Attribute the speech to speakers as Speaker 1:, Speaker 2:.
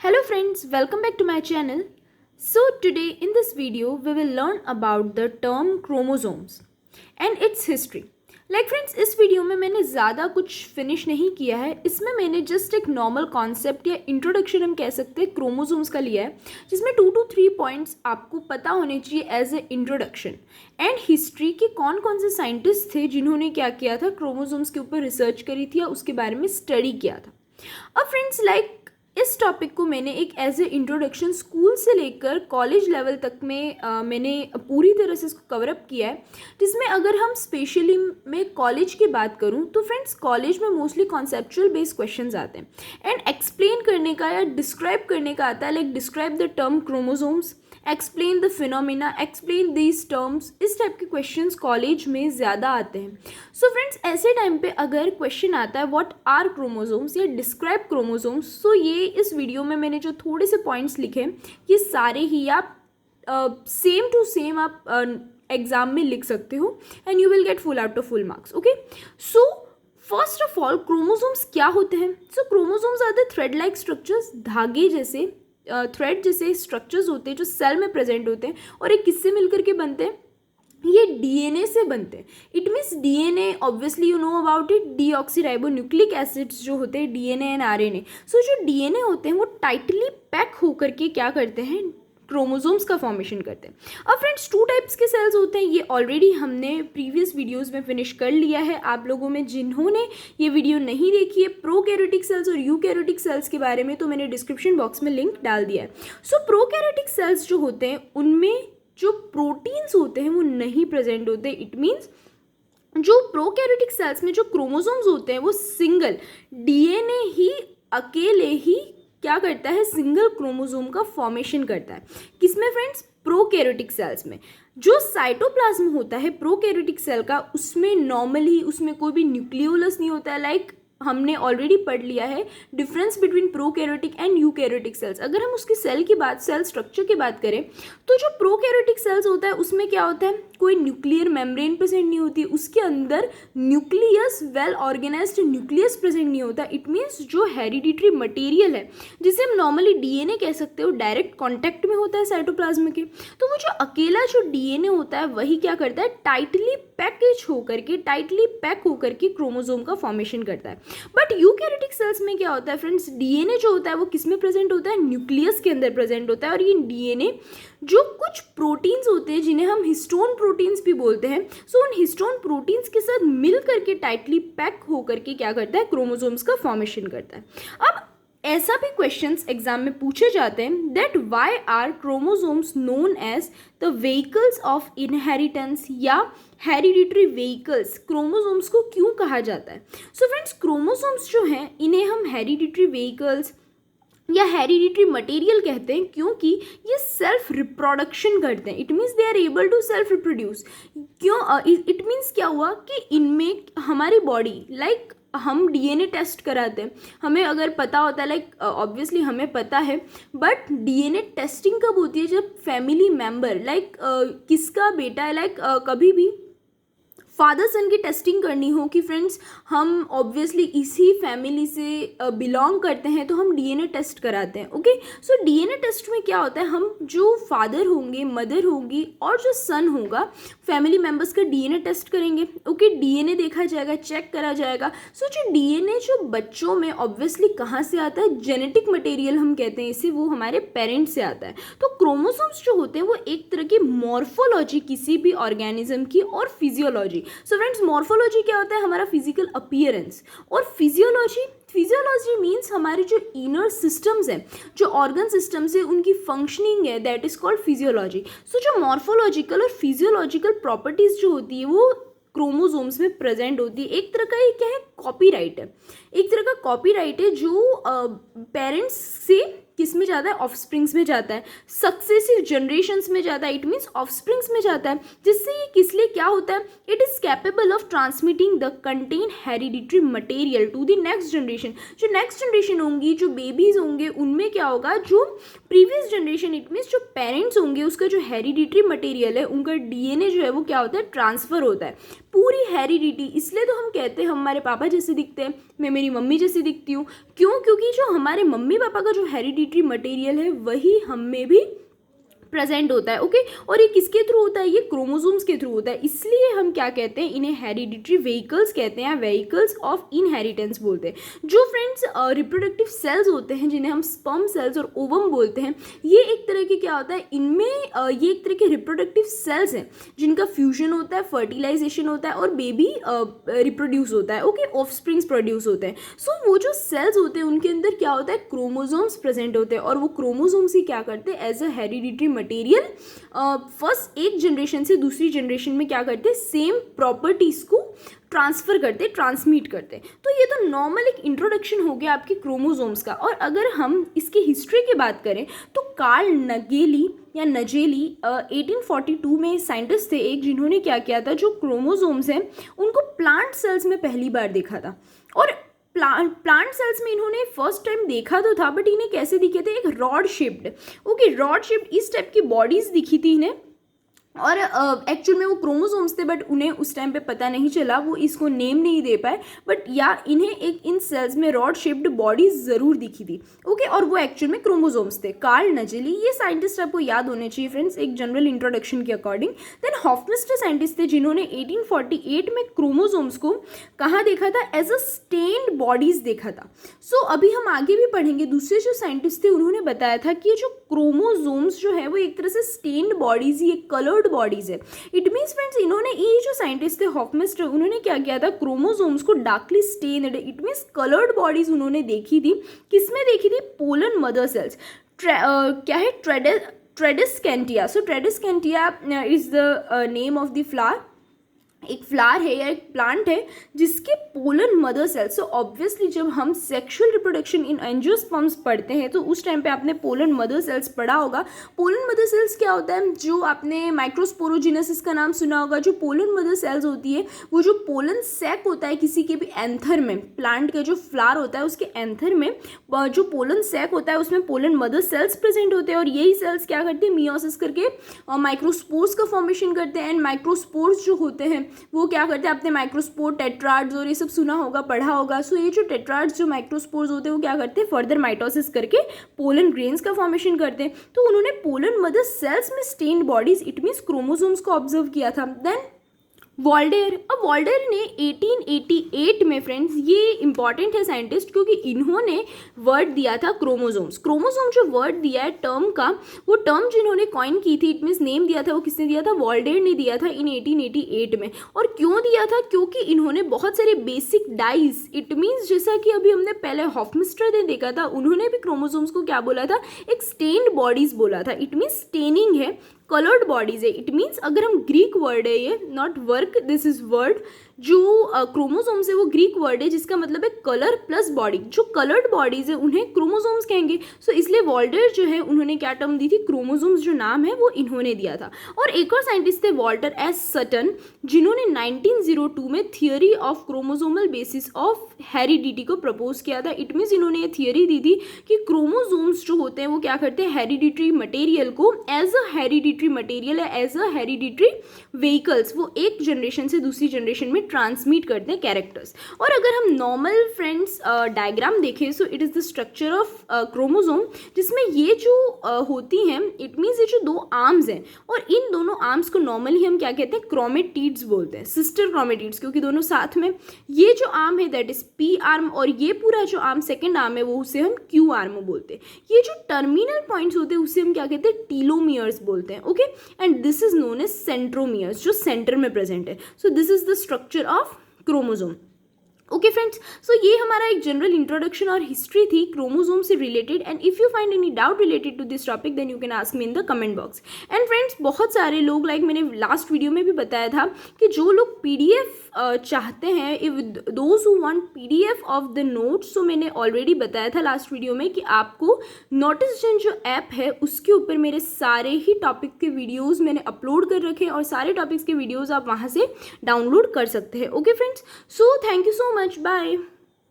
Speaker 1: Hello friends, welcome back to my channel. So today in this video we will learn about the term chromosomes and its history. Like friends, इस video में मैंने ज़्यादा कुछ finish नहीं किया है. इसमें मैंने जस्ट एक नॉर्मल कॉन्सेप्ट या इंट्रोडक्शन हम कह सकते हैं क्रोमोसोम्स का लिया है, जिसमें 2 to 3 पॉइंट्स आपको पता होने चाहिए as a introduction and history के कौन कौन से साइंटिस्ट थे जिन्होंने क्या किया था, क्रोमोसोम्स के ऊपर रिसर्च करी थी या उसके बारे में स्टडी किया था. अब फ्रेंड्स इस टॉपिक को मैंने एक एज ए इंट्रोडक्शन स्कूल से लेकर कॉलेज लेवल तक में मैंने पूरी तरह से इसको कवर अप किया है, जिसमें अगर हम स्पेशली मैं कॉलेज की बात करूं तो फ्रेंड्स कॉलेज में मोस्टली कॉन्सेप्चुअल बेस्ड क्वेश्चंस आते हैं एंड एक्सप्लेन करने का या डिस्क्राइब करने का आता है, like describe the term chromosomes, explain the phenomena, explain these terms. इस टाइप के क्वेश्चंस कॉलेज में ज़्यादा आते हैं. सो फ्रेंड्स ऐसे टाइम पे अगर क्वेश्चन आता है व्हाट आर क्रोमोसोम्स या डिस्क्राइब क्रोमोसोम्स, सो ये इस वीडियो में मैंने जो थोड़े से पॉइंट्स लिखे ये सारे ही आप सेम टू सेम आप एग्जाम में लिख सकते हो and you will get full out of full marks. Okay, so first of all chromosomes क्या होते हैं? So chromosomes are the thread like structures, धागे जैसे थ्रेड जैसे स्ट्रक्चर्स होते हैं जो सेल में प्रेजेंट होते हैं और एक किससे मिलकर के बनते हैं? ये डीएनए से बनते हैं. It means DNA, obviously you know about it, deoxyribonucleic acids जो होते हैं डीएनए एंड आरएनए. सो जो डीएनए होते हैं वो टाइटली पैक होकर के क्या करते हैं? क्रोमोसोम्स का फॉर्मेशन करते हैं. अब फ्रेंड्स 2 टाइप्स के सेल्स होते हैं, ये ऑलरेडी हमने प्रीवियस वीडियोस में फिनिश कर लिया है. आप लोगों में जिन्होंने ये वीडियो नहीं देखी है प्रोकैरियोटिक सेल्स और यूकैरियोटिक सेल्स के बारे में, तो मैंने डिस्क्रिप्शन बॉक्स में लिंक डाल दिया है. सो प्रोकैरियोटिक सेल्स जो होते हैं उनमें जो प्रोटीन्स होते हैं वो नहीं प्रेजेंट होते. इट मीन्स जो प्रोकैरियोटिक सेल्स में जो क्रोमोसोम्स होते हैं वो सिंगल डीएनए ही अकेले ही क्या करता है? सिंगल क्रोमोसोम का फॉर्मेशन करता है. किसमें फ्रेंड्स? प्रोकैरियोटिक सेल्स में. जो साइटोप्लाज्म होता है प्रोकैरियोटिक सेल का, उसमें नॉर्मली उसमें कोई भी न्यूक्लियोलस नहीं होता है. लाइक हमने ऑलरेडी पढ़ लिया है difference between prokaryotic and eukaryotic cells. अगर हम उसकी सेल की बात, सेल स्ट्रक्चर की बात करें तो जो प्रोकैरियोटिक सेल्स होता है उसमें क्या होता है? कोई न्यूक्लियर मेम्ब्रेन प्रेजेंट नहीं होती, उसके अंदर nucleus, well organised nucleus present नहीं होता. इट मीन्स जो हेरिडिटरी मटेरियल है जिसे हम नॉर्मली डीएनए कह सकते हो, डायरेक्ट कॉन्टैक्ट में होता है साइटोप्लाज्म के. तो वो जो अकेला जो डीएनए होता है वही क्या करता है? टाइटली पैकेज होकर के, टाइटली पैक होकर के क्रोमोसोम का फॉर्मेशन करता है. बट यूकैरियोटिक सेल्स में क्या होता है फ्रेंड्स? डीएनए जो होता है वो किस में प्रेजेंट होता है? न्यूक्लियस के अंदर प्रेजेंट होता है. और ये डीएनए जो कुछ प्रोटीन्स होते हैं जिन्हें हम हिस्टोन प्रोटीन्स भी बोलते हैं, सो उन हिस्टोन प्रोटीन्स के साथ मिल करके टाइटली पैक होकर के क्या करता है? क्रोमोसोम्स का फॉर्मेशन करता है. अब ऐसा भी क्वेश्चंस एग्जाम में पूछे जाते हैं that why are chromosomes known as the vehicles of inheritance या हेरिडिटरी व्हीकल्स. क्रोमोसोम्स को क्यों कहा जाता है? सो फ्रेंड्स क्रोमोसोम्स जो हैं इन्हें हम हेरिडिटरी व्हीकल्स या हेरिडिटरी मटेरियल कहते हैं क्योंकि ये सेल्फ रिप्रोडक्शन करते हैं. It means they are able to self reproduce. क्यों? इट मीन्स क्या हुआ कि इनमें हमारी बॉडी, लाइक हम डीएनए टेस्ट कराते हैं, हमें अगर पता होता है, लाइक ऑब्वियसली हमें पता है, बट डीएनए टेस्टिंग कब होती है? जब फैमिली मेम्बर, लाइक किसका बेटा है, लाइक कभी भी फादर सन की टेस्टिंग करनी हो कि फ्रेंड्स हम ऑब्वियसली इसी फैमिली से बिलोंग करते हैं तो हम डीएनए टेस्ट कराते हैं. ओके, सो डीएनए टेस्ट में क्या होता है? हम जो फादर होंगे, मदर होगी और जो सन होगा, फैमिली मेम्बर्स का डीएनए टेस्ट करेंगे. ओके, डीएनए देखा जाएगा, चेक करा जाएगा. सो जो डीएनए जो बच्चों में ऑब्वियसली कहाँ से आता है? जेनेटिक मटेरियल हम कहते हैं इसे, वो हमारे पेरेंट्स से आता है. तो क्रोमोसोम्स जो होते हैं वो एक तरह की मॉर्फोलॉजी किसी भी ऑर्गेनिज्म की और फिजियोलॉजी. सो फ्रेंड्स मॉर्फोलॉजी क्या होता है? हमारा फिजिकल अपीयरेंस. और फिजियोलॉजी मीन्स हमारे जो इनर सिस्टम्स हैं, जो ऑर्गन सिस्टम्स है, उनकी फंक्शनिंग है, दैट इज कॉल्ड फिजियोलॉजी. सो जो मॉर्फोलॉजिकल और फिजियोलॉजिकल प्रॉपर्टीज जो होती है वो क्रोमोसोम्स में प्रेजेंट होती है. एक तरह का ये क्या है? कॉपीराइट है. एक तरह का कॉपीराइट है जो पेरेंट्स से किस में जाता है? ऑफस्प्रिंग्स में जाता है, सक्सेसिव जनरेशन्स में जाता है. इट मीन्स ऑफस्प्रिंग्स में जाता है, जिससे ये किस लिए क्या होता है? It is capable of transmitting the content hereditary material to the next generation. जो नेक्स्ट जनरेशन होंगी, जो बेबीज होंगे, उनमें क्या होगा? जो प्रीवियस जनरेशन, इट मीन्स जो पेरेंट्स होंगे, उसका जो हेरिडिटरी मटेरियल है, उनका डीएनए जो है वो क्या होता है? ट्रांसफर होता है. पूरी हेरिडिटी, इसलिए तो हम कहते हैं हम हमारे पापा जैसे दिखते हैं, मैं मेरी मम्मी जैसी दिखती हूँ. क्यों? क्योंकि जो हमारे मम्मी पापा का जो हेरिडिटी हेरिडिटरी मटेरियल है वही हम में भी प्रेजेंट होता है। ओके, और ये किसके थ्रू होता है, ये क्रोमोसोम्स के थ्रू होता है, इसलिए हम क्या कहते हैं, इन्हें हेरिडिटरी व्हीकल्स कहते हैं, व्हीकल्स ऑफ इनहेरिटेंस बोलते हैं। जो फ्रेंड्स रिप्रोडक्टिव सेल्स होते हैं जिन्हें हम स्पर्म सेल्स और ओवम बोलते हैं, ये एक तरह के क्या होता है, इनमें ये एक तरह के रिप्रोडक्टिव सेल्स हैं जिनका फ्यूजन होता है, फर्टिलाइजेशन होता है और बेबी रिप्रोड्यूस होता है। ओके, ऑफस्प्रिंग्स प्रोड्यूस होते हैं। सो वो जो सेल्स होते हैं उनके अंदर क्या होता है, क्रोमोसोम्स प्रेजेंट होते हैं और वो क्रोमोसोम्स ही क्या करते हैं, as a hereditary material first एक जनरेशन से दूसरी जनरेशन में क्या करते हैं, सेम प्रॉपर्टीज को ट्रांसफर करते, ट्रांसमिट करते। तो ये तो नॉर्मल एक इंट्रोडक्शन हो गया आपके क्रोमोसोम्स का। और अगर हम इसकी हिस्ट्री की बात करें तो कार्ल नगेली या नजेली 1842 में साइंटिस्ट थे एक, जिन्होंने क्या किया था, जो क्रोमोसोम्स हैं उनको प्लांट सेल्स में पहली बार देखा था। और प्लांट सेल्स में इन्होंने फर्स्ट टाइम देखा तो था, बट इन्हें कैसे दिखे थे, एक rod shaped, okay, rod shaped इस टाइप की बॉडीज दिखी थी इन्हें। और एक्चुअल में वो क्रोमोसोम्स थे, बट उन्हें उस टाइम पे पता नहीं चला, वो इसको नेम नहीं दे पाए, बट या इन्हें एक इन सेल्स में रॉड शेप्ड बॉडीज ज़रूर दिखी थी। ओके, और वो एक्चुअल में क्रोमोसोम्स थे। कार्ल नजेली, ये साइंटिस्ट आपको याद होने चाहिए फ्रेंड्स, एक जनरल इंट्रोडक्शन के अकॉर्डिंग। देन हॉफमिस्टर साइंटिस्ट थे जिन्होंने 1848 में क्रोमोसोम्स को कहाँ देखा था, एज अ स्टेन्ड बॉडीज देखा था। सो अभी हम आगे भी पढ़ेंगे, दूसरे जो साइंटिस्ट थे उन्होंने बताया था कि ये जो क्रोमोसोम्स जो है वो एक तरह से स्टेन्ड बॉडीज, ये कलर्ड बॉडीज है। इट मीन्स फ्रेंड्स, इन्होंने ये जो साइंटिस्ट थे हॉफमिस्टर, उन्होंने क्या किया था, क्रोमोसोम्स को darkly stained, it means coloured bodies उन्होंने देखी थी। किसमें देखी थी, पोलन मदर सेल्स। क्या है, Tradescantia. So Tradescantia is the name of the flower, एक फ्लावर है या एक प्लांट है जिसके pollen mother cells. So obviously जब हम सेक्सुअल रिप्रोडक्शन इन एंजियोस्पर्म्स पढ़ते हैं तो उस टाइम पे आपने पोलन मदर सेल्स पढ़ा होगा। पोलन मदर सेल्स क्या होता है, जो आपने माइक्रोस्पोरोजेनेसिस का नाम सुना होगा। जो पोलन मदर सेल्स होती है वो जो पोलन सैक होता है किसी के भी एंथर में, प्लांट का जो फ्लावर होता है उसके एंथर में जो पोलन सैक होता है उसमें पोलन मदर सेल्स प्रेजेंट होते हैं। और यही सेल्स क्या करते हैं, मियोसिस करके माइक्रोस्पोर्स का फॉर्मेशन करते हैं। एंड माइक्रोस्पोर्स जो होते हैं वो क्या करते हैं, आपने माइक्रोस्पोर, टेट्राड्स और ये सब सुना होगा, पढ़ा होगा। सो ये जो टेट्राड्स, जो माइक्रोस्पोर्स होते हैं वो क्या करते हैं, फर्दर माइटोसिस करके पोलन ग्रेन्स का फॉर्मेशन करते हैं। तो उन्होंने पोलन मदर सेल्स में stained bodies, it means chromosomes को ऑब्जर्व किया था। देन वॉल्डेयर, अब वॉल्डेयर ने 1888 में फ्रेंड्स, ये इंपॉर्टेंट है साइंटिस्ट क्योंकि इन्होंने वर्ड दिया था क्रोमोसोम्स। क्रोमोसोम जो वर्ड दिया है टर्म का, वो टर्म जिन्होंने कॉइन की थी, इट मीन्स नेम दिया था, वो किसने दिया था, वॉल्डेयर ने दिया था इन 1888 में। और क्यों दिया था, क्योंकि इन्होंने बहुत सारे बेसिक डाइज, इट मीन्स जैसा कि अभी हमने पहले हॉफमिस्टर ने देखा था, उन्होंने भी क्रोमोसोम्स को क्या बोला था, एक स्टेन्ड बॉडीज बोला था। इट मीन्स स्टेनिंग है, कलर्ड बॉडीज है। इट मीन्स अगर हम ग्रीक वर्ड है ये, not work, this is word, जो क्रोमोसोम्स है वो ग्रीक वर्ड है जिसका मतलब है कलर प्लस बॉडी। जो कलर्ड बॉडीज है उन्हें क्रोमोसोम्स कहेंगे। सो इसलिए वॉल्टर जो है उन्होंने क्या टर्म दी थी, क्रोमोसोम्स जो नाम है वो इन्होंने दिया था। और एक और साइंटिस्ट थे वॉल्टर एस सटन, जिन्होंने 1902 में theory of chromosomal basis of heredity को प्रपोज किया था। इट मीन्स इन्होंने ये थियोरी दी थी कि क्रोमोसोम्स जो होते हैं वो क्या करते हैं, हेरिडिटरी मटेरियल को एज अ हेरिडिटरी मटेरियल है, एज अ हेरिडिटरी व्हीकल्स, वो एक जनरेशन से दूसरी जनरेशन में ट्रांसमिट करते हैं कैरेक्टर्स। और अगर हम नॉर्मल फ्रेंड्स डायग्राम देखें, so it is the structure of chromosome, जिसमें ये जो होती हैं, इट मीन्स ये जो दो आर्म्स हैं, और इन दोनों आर्म्स को नॉर्मली हम क्या कहते हैं, क्रोमेटिड्स बोलते हैं, सिस्टर क्रोमेटिड्स, क्योंकि दोनों साथ में। ये जो आर्म है दैट इज पी आर्म, और ये पूरा जो आर्म सेकेंड आर्म है वो उसे हम क्यू आर्म बोलते हैं। ये जो टर्मिनल पॉइंट्स होते हैं उसे हम क्या कहते हैं, टीलोमियर्स बोलते हैं। Okay, and this is known as centromeres, जो सेंटर में प्रेजेंट है। So this is the structure of chromosome. Okay friends, so ये हमारा एक जनरल इंट्रोडक्शन और हिस्ट्री थी क्रोमोसोम से related. And if you find any doubt related to this topic then you can ask me in the comment box. And friends, बहुत सारे लोग, like मैंने लास्ट वीडियो में भी बताया था कि जो लोग PDF चाहते हैं, if those who want PDF of the notes, so मैंने ऑलरेडी बताया था लास्ट वीडियो में कि आपको नोटिसजेन जो ऐप है उसके ऊपर मेरे सारे ही टॉपिक के वीडियोज़ मैंने अपलोड कर रखे हैं, और सारे टॉपिक्स के वीडियोज़ आप वहाँ से डाउनलोड कर सकते हैं। Okay friends, so thank you so much. Bye.